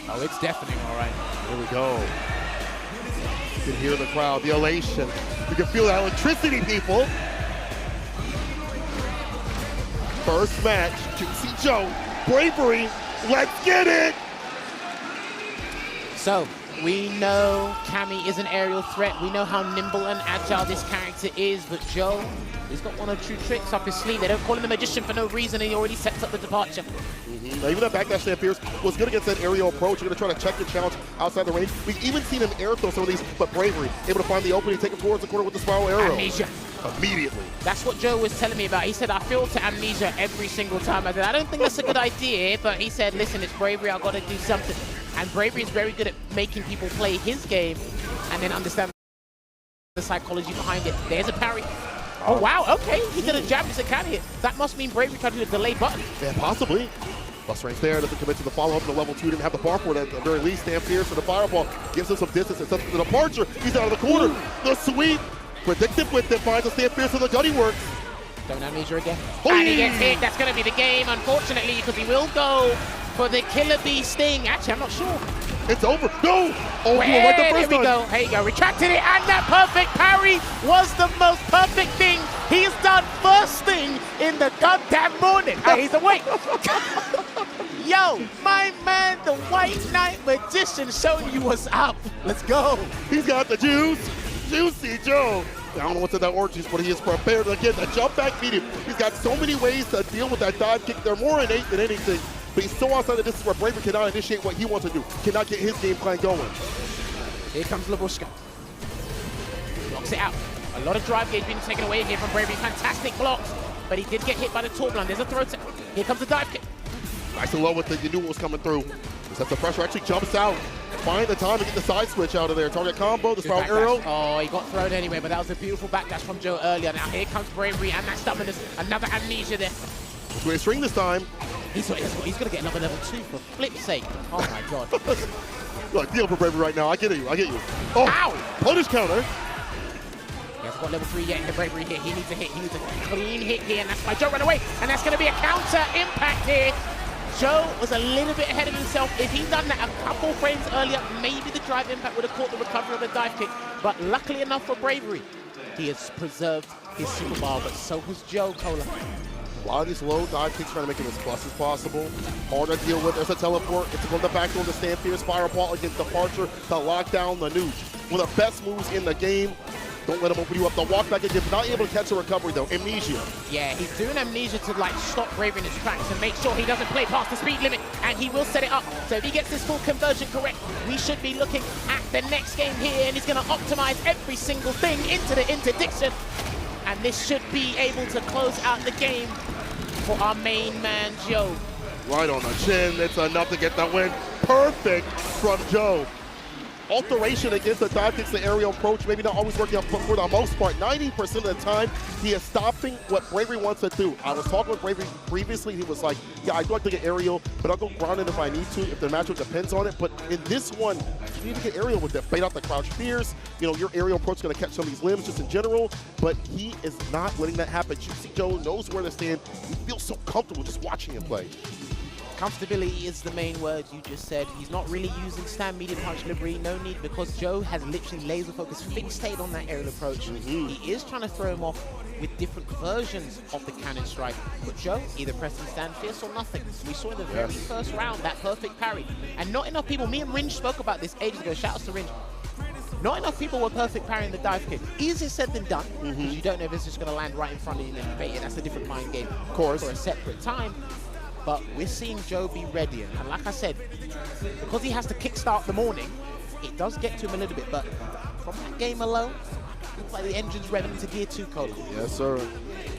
Oh, it's deafening, all right. Here we go. You can hear the crowd, the elation. You can feel the electricity, people. First match, Juicy Joe, Bravery, let's get it! So, we know Cammy is an aerial threat. We know how nimble and agile this character is, but Joe, he's got one or two tricks up his sleeve. They don't call him the magician for no reason, and he already sets up the departure. Now, even that backdash Sam Pierce was good against that aerial approach. You're going to try to check the challenge outside the range. We've even seen him air throw some of these, but Bravery able to find the opening, take it towards the corner with the spiral arrow. Amnesia. Immediately. That's what Joe was telling me about. He said, I feel to amnesia every single time. I said, I don't think that's a good idea, but he said, listen, it's Bravery, I've got to do something. And Bravery is very good at making people play his game and then understand the psychology behind it. There's a parry. Oh, wow, okay. He did a jab, just a counter hit. That must mean Bravery tried to do a delayed button. Yeah, possibly. Bust range there, doesn't commit to the follow-up to level 2, didn't have the bar for it at the very least. Sam Pierce for the fireball, gives him some distance and sets the departure. He's out of the corner. The sweep, predictive with it, finds a Sam Pierce in the gunny works. Don't amnesia again. And he gets hit. That's going to be the game, unfortunately, because he will go for the Killer Bee Sting. Actually, I'm not sure. It's over. No! Oh, right the there first we time. go. There you go. Retracted it, and that perfect parry was the most perfect thing he's done first thing in the goddamn morning. Hey, he's awake. Yo, my man, the White Knight Magician showing you what's up. Let's go. He's got the juice. Juicy Joe. I don't know what's in that orange juice, but he is prepared to get a jump back medium. He's got so many ways to deal with that dive kick. They're more innate than anything. But he's so outside of this is where Bravery cannot initiate what he wants to do. Cannot get his game plan going. Here comes Labushka. Knocks it out. A lot of drive gauge being taken away here from Bravery. Fantastic blocks. But he did get hit by the Torblon. There's a throw tech. Here comes the dive kick. Nice and low with it. You knew what was coming through. Except the pressure actually jumps out. Find the time to get the side switch out of there. Target combo, the spiral arrow. Oh, he got thrown anyway, but that was a beautiful backdash from Joe earlier. Now here comes Bravery, and that stubbornness. Another amnesia there. It's going to string this time. He's going to get another level 2 for flip's sake. Oh my god. Look, deal for Bravery right now. I get you. I get you. Oh, ow! Punish counter. He hasn't got level 3 yet in the Bravery hit. He needs a hit. He needs a clean hit here, and that's why Joe ran away. And that's going to be a counter impact here. Joe was a little bit ahead of himself. If he'd done that a couple frames earlier, maybe the drive impact would have caught the recovery of the dive kick. But luckily enough for Bravery, he has preserved his super bar, but so has Joe Cola. A lot of these low dive kicks trying to make it as plus as possible. Hard to deal with. There's a teleport. It's from the back door to Sam Pierce. Fireball against departure to lock down the nooch. One of the best moves in the game. Don't let him open you up. The walk back again. Not able to catch a recovery though. Amnesia. Yeah, he's doing amnesia to like stop Bravery in his tracks and make sure he doesn't play past the speed limit, and he will set it up. So if he gets this full conversion correct, we should be looking at the next game here, and he's going to optimize every single thing into the interdiction. And this should be able to close out the game for our main man, Joe. Right on the chin. It's enough to get the win. Perfect from Joe. Alteration against the dive kicks, the aerial approach, maybe not always working out, but for the most part, 90% of the time, he is stopping what Bravery wants to do. I was talking with Bravery previously. He was like, yeah, I do like to get aerial, but I'll go grounded if I need to, if the matchup depends on it. But in this one, you need to get aerial with that. Fade out the crouch fears. You know, your aerial approach is going to catch some of these limbs just in general, but he is not letting that happen. Juicy Joe knows where to stand. He feels so comfortable just watching him play. Comfortability is the main word you just said. He's not really using stand medium punch delivery. No need, because Joe has literally laser focus fixated on that aerial approach. He is trying to throw him off with different versions of the cannon strike. But Joe either pressing stand fierce or nothing. We saw in the very first round that perfect parry. And not enough people, me and Ringe spoke about this ages ago. Shout out to Ringe. Not enough people were perfect parrying the dive kick. Easier said than done, because you don't know if it's just going to land right in front of you and bait it. That's a different mind game, of course, for a separate time. But we're seeing Joe be ready, and like I said, because he has to kickstart the morning, it does get to him a little bit, but from that game alone, looks like the engine's revving into Gear 2, Cola. Yes, sir.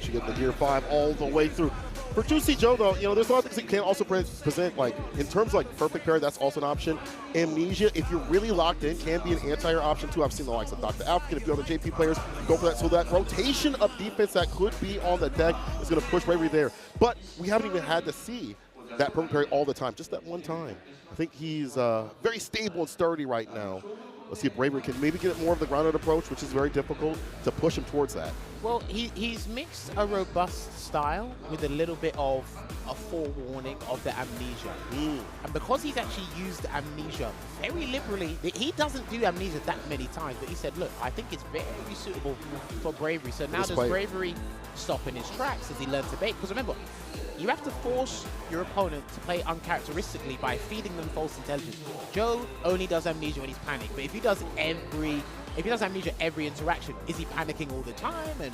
She get the Gear 5 all the way through. For Juicy Joe, though, you know, there's a lot of things he can also present, like, in terms of, like, perfect parry, that's also an option. Amnesia, if you're really locked in, can be an anti-air option, too. I've seen the likes of Dr. African, a few other JP players go for that. So that rotation of defense that could be on the deck is going to push Bravery there. But we haven't even had to see that perfect parry all the time, just that one time. I think he's very stable and sturdy right now. Let's see if Bravery can maybe get more of the grounded approach, which is very difficult, to push him towards that. Well, he's mixed a robust style with a little bit of a forewarning of the amnesia. And because he's actually used amnesia very liberally, he doesn't do amnesia that many times, but he said, look, I think it's very suitable for Bravery. So now does Bravery stop in his tracks as he learns to bait? Because remember, you have to force your opponent to play uncharacteristically by feeding them false intelligence. Joe only does amnesia when he's panicked, but if he does amnesia every interaction, is he panicking all the time? And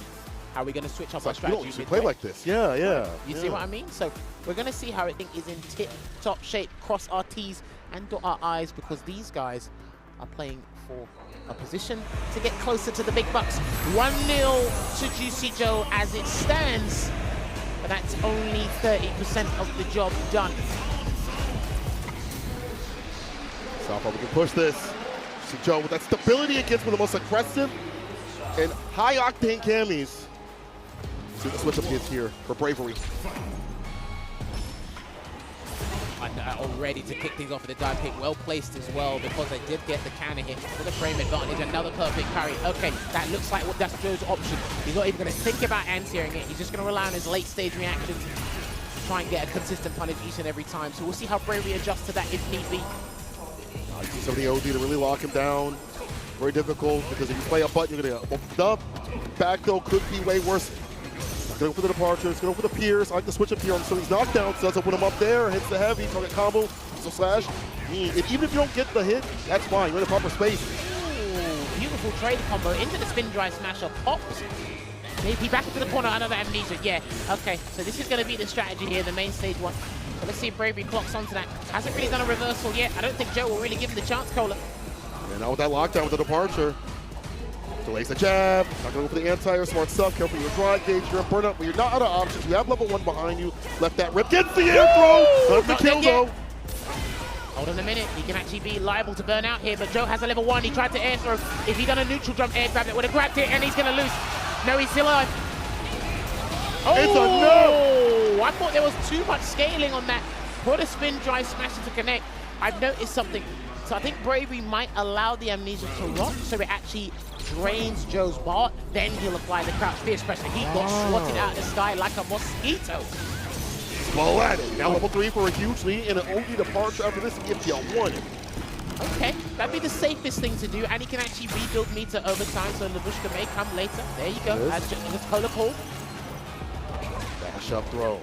how are we going to switch up our strategy? You don't play like this. Yeah. You see what I mean? So we're going to see how everything is in tip-top shape. Cross our T's and dot our I's, because these guys are playing for a position to get closer to the big bucks. 1-0 to Juicy Joe as it stands, but that's only 30% of the job done. Southpaw, we can push this. Juicy Joe with that stability against one of the most aggressive and high-octane Cammys. See the switch-up hits here for Bravery. All ready to kick things off with the dive kick. Well placed as well, because they did get the counter hit for the frame advantage. Another perfect parry. Okay, that looks like that's Joe's option. He's not even going to think about anti-airing it. He's just going to rely on his late-stage reactions to try and get a consistent punish each and every time. So we'll see how Bravery adjusts to that if need be. Use some of the OD to really lock him down. Very difficult, because if you play a button, you're going to get opened up. Back though could be way worse. Going for the departure, it's going for the Pierce. I like the switch up here, so he's knocked down, so does open him up there, hits the heavy, target combo, so slash. And even if you don't get the hit, that's fine, you're in the proper space. Ooh, beautiful trade combo into the spin drive smasher, pops. Maybe back into the corner, another amnesia, yeah. Okay, so this is going to be the strategy here, the main stage one. So let's see if Bravery clocks onto that. Hasn't really done a reversal yet. I don't think Joe will really give him the chance, Cola. And now with that lockdown with the departure. Delays the jab, not going to go for the anti-air, smart stuff, careful your drive gauge, you're in burnout, but you're not out of options. You have level 1 behind you, left that rip, gets the air throw, not the kill though. Hold on a minute, he can actually be liable to burn out here, but Joe has a level 1, he tried to air throw. If he'd done a neutral jump air grab, it would have grabbed it, and he's going to lose. No, he's still alive. Oh, it's a no! I thought there was too much scaling on that. Put a spin drive smasher to connect. I've noticed something. So I think Bravery might allow the amnesia to rock, so it actually drains Joe's bar, then he'll apply the crouch fear pressure. He got swatted out of the sky like a mosquito. Splatted. Now level 3 for a huge lead and an OD departure after this if you want it. Okay, that'd be the safest thing to do, and he can actually rebuild meter over time, so Lavushka may come later. There you go, as Cola called. Dash up throw.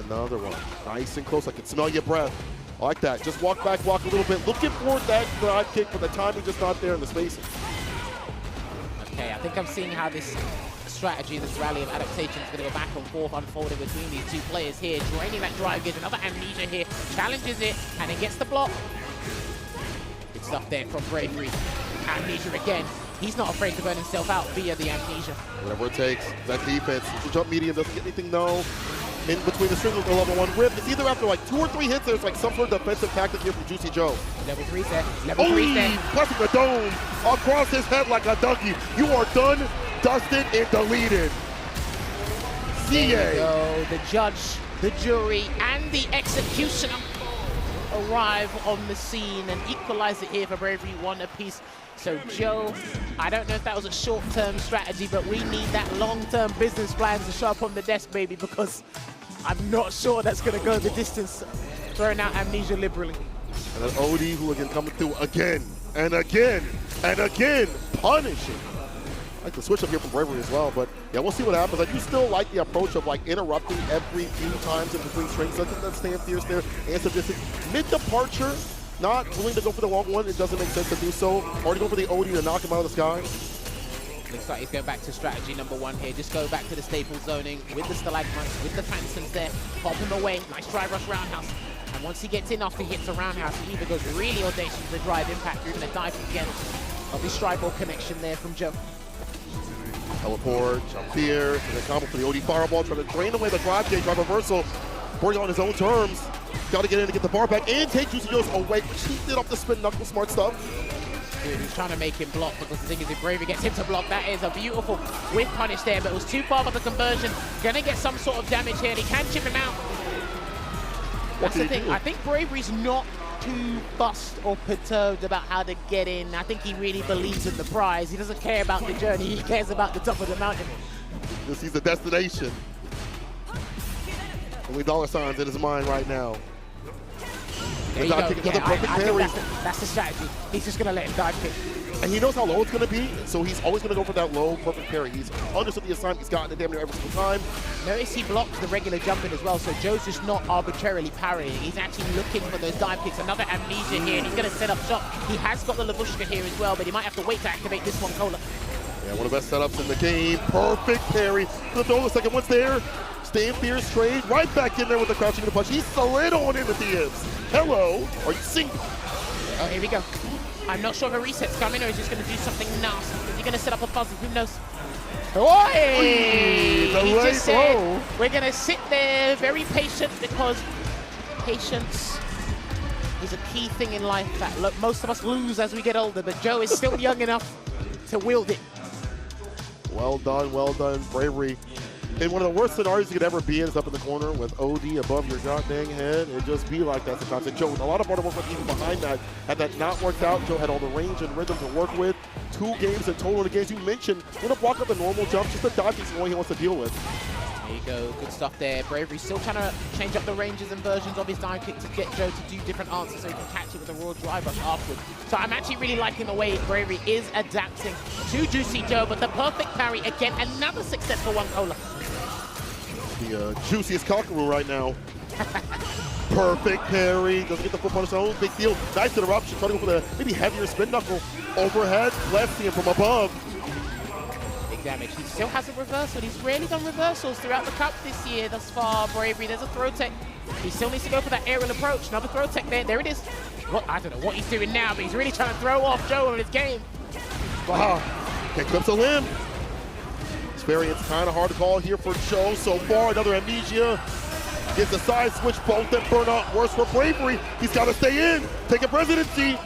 Another one. Nice and close, I can smell your breath. I like that. Just walk back, walk a little bit. Looking for that drive kick, but the timing just not there in the spacing. Okay, I think I'm seeing how this strategy, this rally of adaptation is going to go back and forth unfolding between these two players here. Draining that drive, gets another amnesia here, challenges it, and it gets the block. Good stuff there from Bravery. Amnesia again. He's not afraid to burn himself out via the amnesia. Whatever it takes. That defense. The jump medium doesn't get anything, no. In between the strings with the level 1 rip. It's either after like 2 or 3 hits, there's like some sort of defensive tactic here from Juicy Joe. Level 3 set. Level 3 set. Pressing the dome across his head like a donkey. You are done, dusted, and deleted. There you go. The judge, the jury, and the executioner arrive on the scene and equalize it here for Bravery, 1 apiece. So Joe, I don't know if that was a short-term strategy, but we need that long-term business plan to show up on the desk, baby, because I'm not sure that's going to go the distance, throwing out amnesia liberally. And an OD who again coming through again and again and again, punishing. I like the switch up here from Bravery as well, but yeah, we'll see what happens. I do still like the approach of like interrupting every few times in between strings. I think that stand fierce there, answer distance. Mid-departure, not willing to go for the long one. It doesn't make sense to do so. Already go for the OD to knock him out of the sky. Looks like he's going back to strategy number 1 here. Just go back to the staple zoning with the stalagmites, with the phantoms there. Pop him away. Nice dry rush roundhouse. And once he gets in after he hits a roundhouse, he either goes really audacious with the drive impact or even a dive again. Of the strike ball connection there from Joe. Teleport, jump here, and then combo for the OD fireball, trying to drain away the drive gauge, drive reversal. Boarding on his own terms. Got to get in to get the bar back and take Juicy Joe's away, which he did off the spin knuckle, smart stuff. Dude, he's trying to make him block, because the thing is, if Bravery gets him to block, that is a beautiful whip punish there, but it was too far for the conversion. Gonna get some sort of damage here, and he can chip him out. That's the thing. I think Bravery's not too fussed or perturbed about how to get in. I think he really believes in the prize. He doesn't care about the journey. He cares about the top of the mountain. He sees the destination. Only dollar signs in his mind right now. There you go. Yeah, I think that's the strategy. He's just going to let him dive kick. And he knows how low it's going to be, so he's always going to go for that low perfect parry. He's understood the assignment. He's gotten it damn near every single time. Notice he blocks the regular jumping as well, so Joe's just not arbitrarily parrying. He's actually looking for those dive kicks. Another amnesia here, and he's going to set up shop. He has got the Lavushka here as well, but he might have to wait to activate this one, Cola. Yeah, one of the best setups in the game. Perfect parry. The throw, the second one's there. Staying fierce, trade, right back in there with the crouching and the punch. He's slid on into DMs. Hello, are you single? Oh, here we go. I'm not sure if a reset's coming or he's just going to do something nasty. Is he going to set up a fuzzy? Who knows? Oi! He just said, we're going to sit there very patient because patience is a key thing in life that most of us lose as we get older, but Joe is still young enough to wield it. Well done, Bravery. In one of the worst scenarios you could ever be in is up in the corner with OD above your goddamn head. It just be like that sometimes. And Joe, with a lot of hard work even behind that, had that not worked out, Joe had all the range and rhythm to work with. 2 games in total in the games you mentioned. Gonna block up the normal jump, just the dodge is the one he wants to deal with. There you go, good stuff there. Bravery still trying to change up the ranges and versions of his dive kick to get Joe to do different answers so he can catch it with a raw drive rush afterwards. So I'm actually really liking the way Bravery is adapting to Juicy Joe, but the perfect parry again, another successful one, Cola. The juiciest cockeroo right now. Perfect parry, doesn't get the full punish on his own, big deal. Nice interruption, trying to go for the maybe heavier spin knuckle. Overhead, lefty and from above. Big damage. He still has a reversal. He's rarely done reversals throughout the cup this year thus far. Bravery, there's a throw tech. He still needs to go for that aerial approach. Another throw tech there. There it is. Well, I don't know what he's doing now, but he's really trying to throw off Joe on his game. Wow, okay, clips a limb. Variant's kind of hard to call here for Joe so far. Another amnesia. Gets the side switch, both and burnout. Worse for Bravery. He's got to stay in. Take a presidency.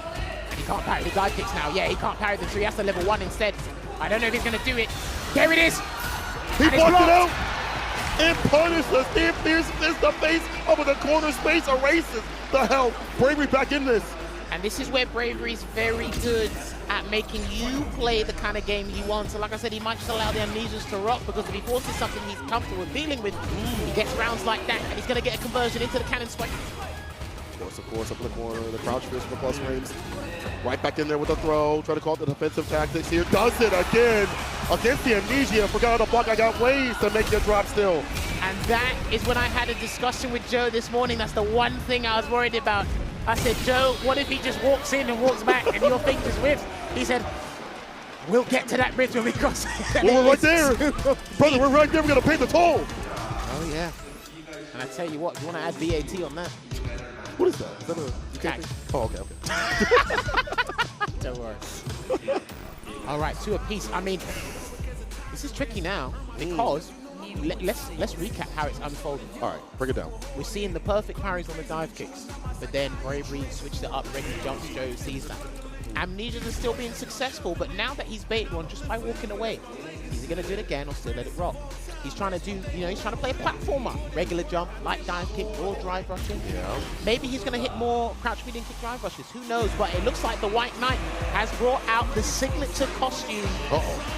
He can't parry the dive kicks now. Yeah, he can't parry them, so he has to level 1 instead. I don't know if he's going to do it. There it is. He blocked it out. And punishes the fierce fist the face over the corner space. Erases the hell. Bravery back in this. And this is where Bravery's very good at making you play the kind of game he wants. So like I said, he might just allow the amnesias to rock because if he forces something he's comfortable with dealing with, he gets rounds like that and he's going to get a conversion into the cannon spike. Of course, up in the corner, the crouch fierce for plus frames. Right back in there with a throw, try to call it the defensive tactics here. Does it again against the amnesia. Forgot how to block. I got ways to make you drop still. And that is when I had a discussion with Joe this morning. That's the one thing I was worried about. I said, Joe, what if he just walks in and walks back and your thing just whips? He said, we'll get to that bridge when we cross it. Well, we're right there. Brother, we're right there. We're going to pay the toll. Oh, yeah. And I tell you what, you want to add VAT on that? What is that? Is that a Tag. Oh, okay. Don't worry. All right, 2 apiece. I mean, this is tricky now because let's recap how it's unfolding. All right, break it down. We're seeing the perfect parries on the dive kicks, but then Bravery switched it up, regular jumps, Joe sees that. Amnesia's is still being successful, but now that he's baited one just by walking away, is he going to do it again or still let it rock? He's trying to do, he's trying to play a platformer. Regular jump, light dive kick, raw drive rushing. Yeah. Maybe he's going to hit more crouch medium kick drive rushes. Who knows? But it looks like the White Knight has brought out the signature costume.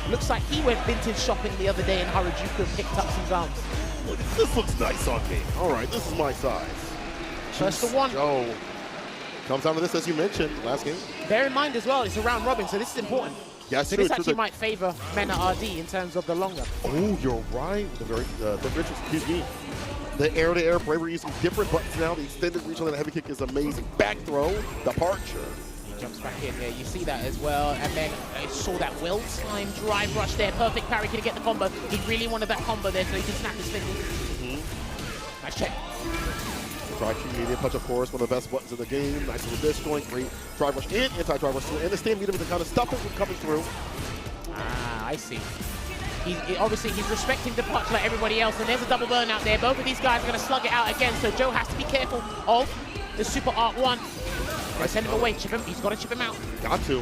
Looks like he went vintage shopping the other day in Harajuku and picked up some arms. This looks nice on me. All right, this is my size. First to one. Joe comes out of this, as you mentioned, last game. Bear in mind as well, it's a round robin, so this is important. Yeah, so this actually might favor men at RD in terms of the longer. Oh, you're right. The air-to-air Bravery using different buttons now. The extended reach on that heavy kick is amazing. Back throw, departure. He jumps back in there. You see that as well. And then I saw that well-timed drive rush there. Perfect parry. Can he get the combo? He really wanted that combo there so he can snap his fingers. Nice check. Crouching medium punch, of course, one of the best buttons in the game. Nice little disjoint, great drive rush and anti-drive rush. And the stand medium to kind of stop him from coming through. Ah, I see. Obviously, he's respecting the punch like everybody else, and there's a double burn out there. Both of these guys are going to slug it out again, so Joe has to be careful of the Super Art 1. Send him away, chip him. He's got to chip him out. Got to.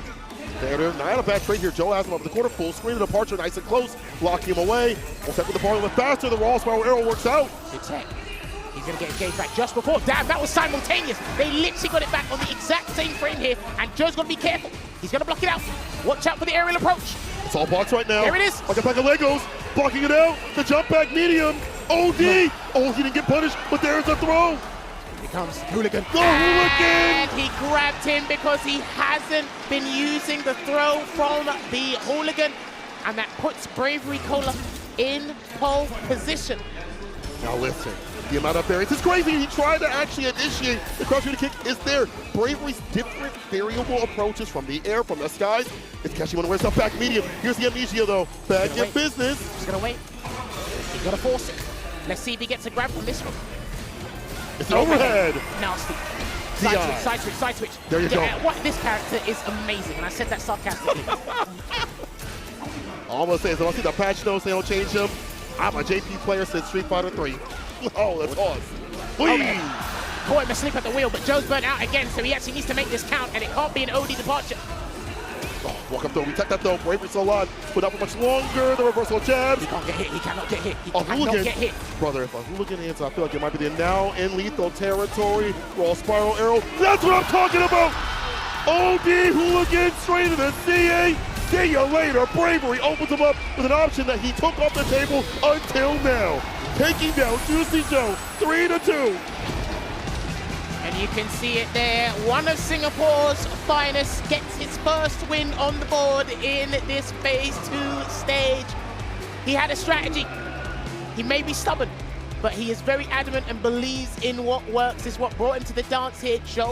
Not a bad trade here. Joe has him up in the corner, full screen of departure, nice and close. Blocking him away. We'll set with the bar a little faster. The raw spiral arrow works out. Good tech. He's going to get his gauge back just before. Damn, that was simultaneous. They literally got it back on the exact same frame here, and Joe's going to be careful. He's going to block it out. Watch out for the aerial approach. It's all blocks right now. There it is. Like a pack of Legos, blocking it out. The jump back medium. OD. Oh, he didn't get punished, but there's the throw. Here comes Hooligan. The Hooligan. And he grabbed him because he hasn't been using the throw from the Hooligan. And that puts Bravery Cola in pole position. Now listen, the amount of variance is crazy. He tried to actually initiate the cross-shooting kick is there. Bravery's different variable approaches from the air, from the skies. It's catching one of stuff back medium. Here's the amnesia though. Back in business. He's gonna wait. He's gonna force it. Let's see if he gets a grab from this one. It's an overhead. Nasty. Side switch. There you go. This character is amazing, and I said that sarcastically. All I'm gonna say is, if I see the patch notes, they don't change him. I'm a JP player since Street Fighter 3. Oh, that's awesome. Caught him asleep at the wheel, but Joe's burnt out again, so he actually needs to make this count, and it can't be an OD departure. Oh, walk up though, we tech that though. Bravery so long, put up for much longer. The reversal jabs. He can't get hit. He cannot get hit. He A cannot Hooligan. get hit. Brother, if a Hooligan hits, I feel like it might be the now in lethal territory. Roll spiral arrow. That's what I'm talking about. OD Hooligan straight to the CA. See you later. Bravery opens him up with an option that he took off the table until now. Taking down Juicy Joe, 3-2. And you can see it there. One of Singapore's finest gets his first win on the board in this phase 2 stage. He had a strategy. He may be stubborn, but he is very adamant and believes in what works, is what brought him to the dance here. Joe